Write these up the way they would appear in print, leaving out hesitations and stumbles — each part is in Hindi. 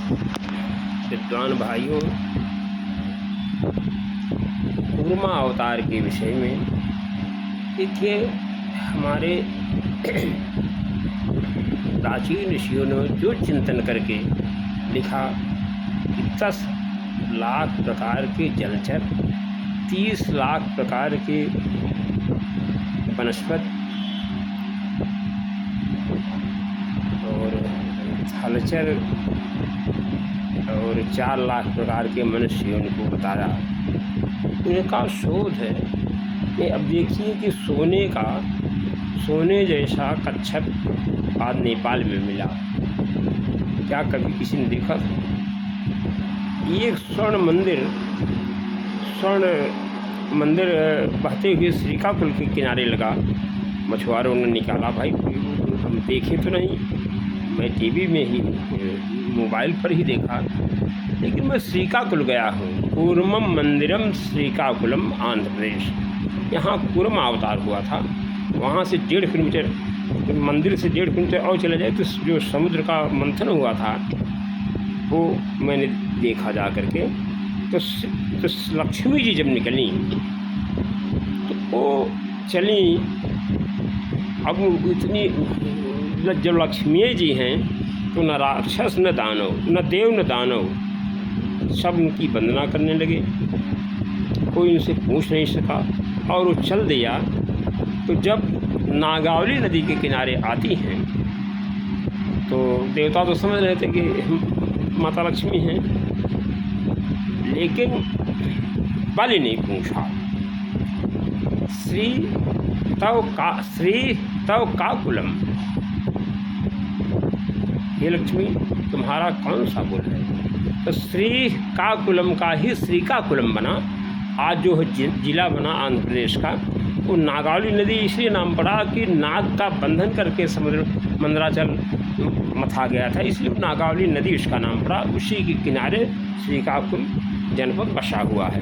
विद्वान भाइयों, कूर्मा अवतार के विषय में देखिए, हमारे प्राचीन ऋषियों ने जो चिंतन करके लिखा कि 10 लाख प्रकार के जलचर, 30 लाख प्रकार के वनस्पति और थलचर और 4 लाख प्रकार के मनुष्य उनको बताया। उनका शोध है कि अब देखिए कि सोने जैसा कच्छप आज नेपाल में मिला। क्या कभी किसी ने देखा था? एक स्वर्ण मंदिर बहते हुए श्रीकाकुल के किनारे लगा। मछुआरों ने निकाला, भाई हम देखे तो नहीं, मैं टीवी में ही मोबाइल पर ही देखा, लेकिन मैं श्रीकाकुल गया हूँ। कूर्मम मंदिरम श्रीकाकुलम आंध्र प्रदेश, यहाँ कूर्मा अवतार हुआ था। वहाँ से 1.5 किलोमीटर, मंदिर से 1.5 किलोमीटर और चले जाए तो जो समुद्र का मंथन हुआ था वो मैंने देखा जा करके। तो लक्ष्मी जी जब निकली तो वो चली। अब इतनी जब लक्ष्मी जी हैं तो न राक्षस न दानव, न देव न दानव, सब उनकी वंदना करने लगे। कोई उनसे पूछ नहीं सका और वो चल दिया। तो जब नागावली नदी के किनारे आती हैं तो देवता तो समझ रहे थे कि माता लक्ष्मी हैं, लेकिन बलि ने पूछा, श्री तव का कुलम, हे लक्ष्मी तुम्हारा कौन सा कुल है? तो श्री का कुलम का ही श्रीकाकुलम बना। आज जो जिला बना आंध्र प्रदेश का, वो नागावली नदी इसलिए नाम पड़ा कि नाग का बंधन करके समुद्र मंदराचल मथा गया था, इसलिए नागावली नदी उसका नाम पड़ा। उसी के किनारे श्रीकाकुल जनपद बसा हुआ है।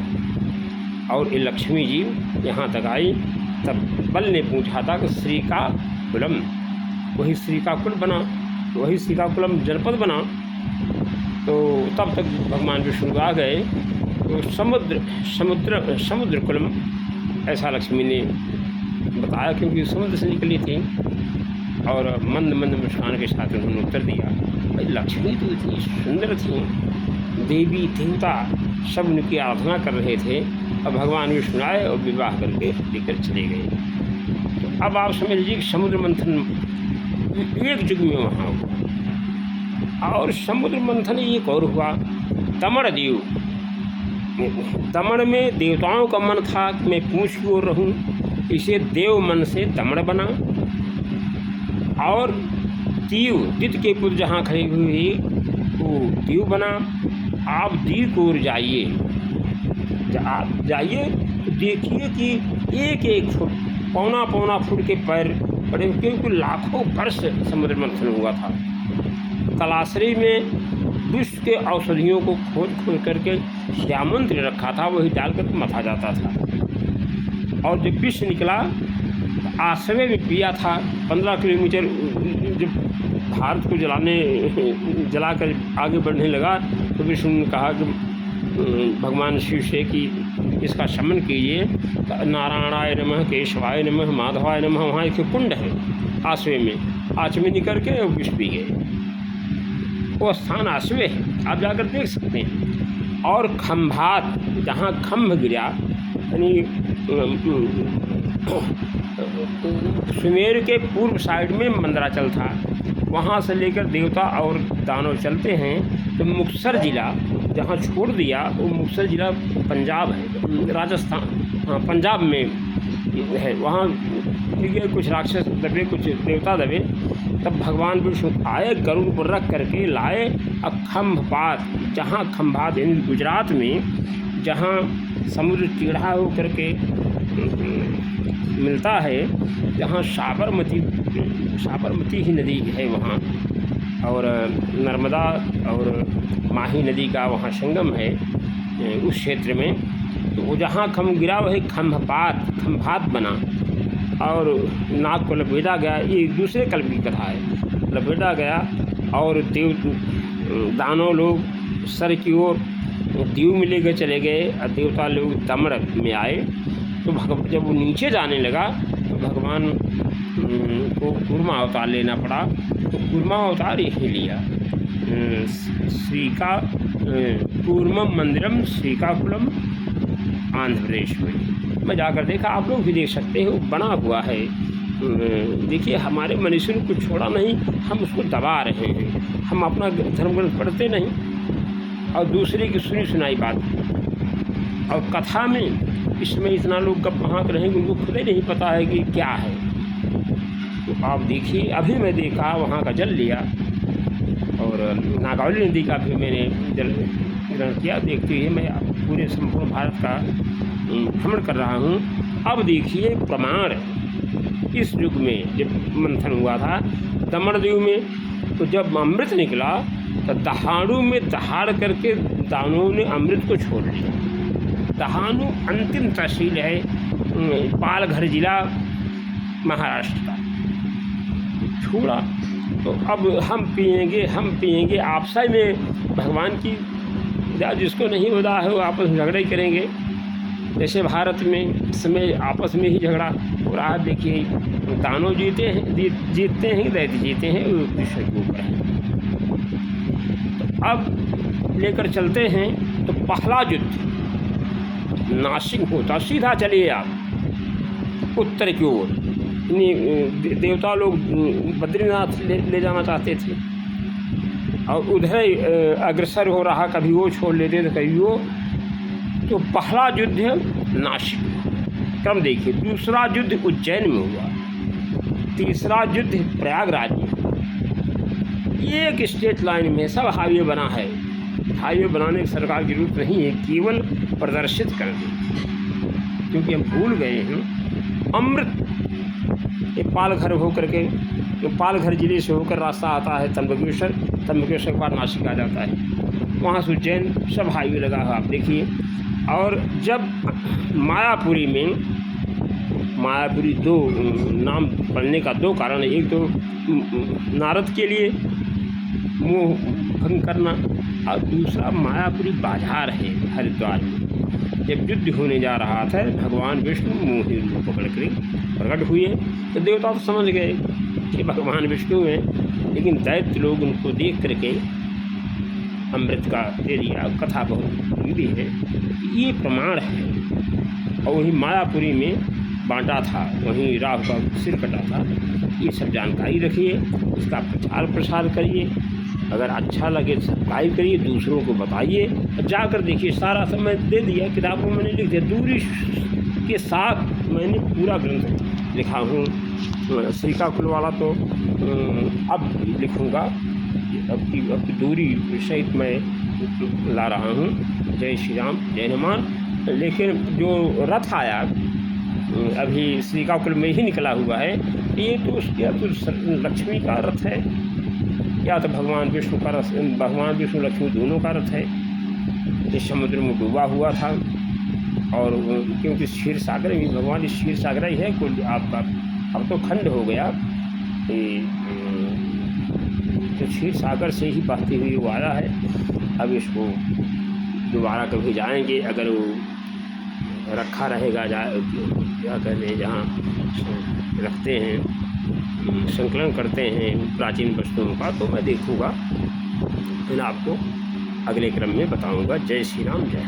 और ये लक्ष्मी जी यहाँ तक आई, तब बल ने पूछा था कि श्रीकाकुलम, वही श्रीकाकुल बना, वही श्रीकाकुलम जनपद बना। तो तब तक भगवान विष्णु आ गए। तो समुद्र कुलम ऐसा लक्ष्मी ने बताया, क्योंकि समुद्र से निकली थी। और मंद मुस्कान के साथ उन्होंने उत्तर दिया, भाई लक्ष्मी तो इतनी सुंदर थी, देवी देवता सब उनकी आराधना कर रहे थे। अब भगवान विष्णु आए और विवाह करके लेकर चले गए। तो अब आप समझ लीजिए कि समुद्र मंथन एक युग में वहाँ हुआ। और समुद्र मंथन एक और हुआ, दमन देव। दमन में देवताओं का मन था कि मैं पूछ की ओर रहूँ, इसे देव मन से दमन बना। और दीव, दित के पुत्र जहाँ खड़े हुए वो दीव बना। आप दीव को ओर जाइए, आप जाइए तो देखिए कि एक फुट, पौना फुट के पैर बड़े, क्योंकि लाखों वर्ष समुद्र मंथन हुआ था। तलाशरी में विश्व के औषधियों को खोज करके श्यामंत्र रखा था, वही डालकर मथा जाता था। और जब विष निकला आश्रय में पिया था। 15 किलोमीटर जब भारत को जलाकर आगे बढ़ने लगा तो विष्णु ने कहा कि भगवान शिव से कि इसका शमन कीजिए। नारायणाय नमः, केशवाय नमः, माधवाय नमः। वहाँ एक कुंड है आश्रय में, आचमनी करके विष पी गए। वो स्थान आश्रय है, आप जाकर देख सकते हैं। और खंभात, जहाँ खंभ गिरा, यानी सुमेर के पूर्व साइड में मंदराचल था, वहाँ से लेकर देवता और दानव चलते हैं तो मुक्तसर जिला जहाँ छोड़ दिया, वो मुक्तसर जिला पंजाब है, राजस्थान, हाँ पंजाब में है। वहाँ ठीक है, कुछ राक्षस दबे, कुछ देवता दबे। तब भगवान विष्णु आए, गरुड़ पर रख करके लाए। अब खंभपात, जहाँ खंभात यानी गुजरात में जहाँ समुद्र टेढ़ा हो करके मिलता है, जहाँ साबरमती ही नदी है वहाँ, और नर्मदा और माही नदी का वहाँ संगम है उस क्षेत्र में। तो वो जहाँ खंभ गिरा वही खंभात बना और नाग को लपेटा गया। ये दूसरे कल्प की कथा है। लपेटा गया और दानव लोग सर की ओर दीव में लेकर चले गए और देवता लोग दमन में आए। तो जब वो नीचे जाने लगा तो भगवान को कूर्मा अवतार लेना पड़ा। तो कूर्मा अवतार यही लिया, श्रीका कूर्मम मंदिरम श्रीकाकुलम आंध्र प्रदेश में। मैं जाकर देखा, आप लोग भी देख सकते हो, बना हुआ है। देखिए, हमारे मनुष्य ने कुछ छोड़ा नहीं, हम उसको दबा रहे हैं। हम अपना धर्म ग्रंथ पढ़ते नहीं और दूसरे की सुनी सुनाई बात। और कथा में इसमें इतना लोग गप वहाँ के रहेंगे, उनको खुद ही नहीं पता है कि क्या है। तो आप देखिए, अभी मैं देखा वहाँ का जल लिया और नागावली नदी का भी मैंने जल ग्रहण किया। देखते हुए मैं पूरे संपूर्ण भारत का भ्रमण कर रहा हूँ। अब देखिए प्रमाण, इस युग में जब मंथन हुआ था दमनदीव में, तो जब अमृत निकला तो दहाड़ू में दहाड़ करके दानवों ने अमृत को छोड़ लिया। दहानू अंतिम तहसील है पालघर जिला महाराष्ट्र का, छोड़ा। तो अब हम पिएंगे आपस में भगवान की, जिसको नहीं होता है वो आपस में झगड़ा ही करेंगे। जैसे भारत में इस समय आपस में ही झगड़ा हो रहा है। देखिए, दानव जीतते हैं, दैत्य जीते हैं, वो विषय के ऊपर है। तो अब लेकर चलते हैं तो पहला युद्ध नासिक होता, सीधा चलिए आप उत्तर की ओर। देवता लोग बद्रीनाथ ले जाना चाहते थे और उधर अग्रसर हो रहा, कभी वो छोड़ लेते थे कभी वो। तो पहला युद्ध नासिक क्रम देखिए, दूसरा युद्ध उज्जैन में हुआ, तीसरा युद्ध प्रयागराज में। एक स्टेट लाइन में सब हाईवे बना है। हाईवे बनाने की सरकार की जरूरत नहीं है, केवल प्रदर्शित कर दें, क्योंकि हम भूल गए हैं। अमृत ये पालघर होकर के, पालघर जिले से होकर रास्ता आता है त्र्यंबकेश्वर के बाद नासिक आ जाता है, वहाँ से उज्जैन सब हाईवे लगा है, आप देखिए। और जब मायापुरी दो नाम पढ़ने का दो कारण है। एक तो नारद के लिए मोह भंग करना और दूसरा मायापुरी बाजार है हरिद्वार में। जब युद्ध होने जा रहा था, भगवान विष्णु मोहिनी रूप पकड़ कर प्रकट हुए तो देवता तो समझ गए कि भगवान विष्णु हैं, लेकिन दैत्य लोग उनको देख करके अमृत का दे दिया। कथा बहुत लंबी है, ये प्रमाण है। और वहीं मायापुरी में बांटा था, वहीं राहु का सिर कटा था। ये सब जानकारी रखिए, इसका प्रचार प्रसार करिए। अगर अच्छा लगे सब्सक्राइब करिए, दूसरों को बताइए। जाकर देखिए, सारा समय दे दिया, किताबों में मैंने लिख दिया, दूरी के साथ मैंने पूरा ग्रंथ लिखा हूँ। श्रीकाकुल वाला तो अब लिखूँगा, अब की दूरी सहित मैं ला रहा हूँ। जय श्री राम, जय हनुमान। लेकिन जो रथ आया अभी श्रीकाकुल में ही निकला हुआ है, ये तो उसके तो लक्ष्मी का रथ है, या तो भगवान विष्णु का रथ, भगवान विष्णु लक्ष्मी दोनों का रथ है। इस समुद्र में डूबा हुआ था, और क्योंकि क्षीर सागर में भगवान क्षीर सागर ही है। कुल आपका अब तो खंड हो गया, तो क्षीर सागर से ही बहती हुई वो आया है। अब इसको दोबारा कभी जाएंगे, अगर वो रखा रहेगा जा कहते जहाँ रखते हैं, संकलन करते हैं प्राचीन वस्तुओं का, तो मैं देखूँगा, फिर आपको अगले क्रम में बताऊँगा। जय श्री राम, जय।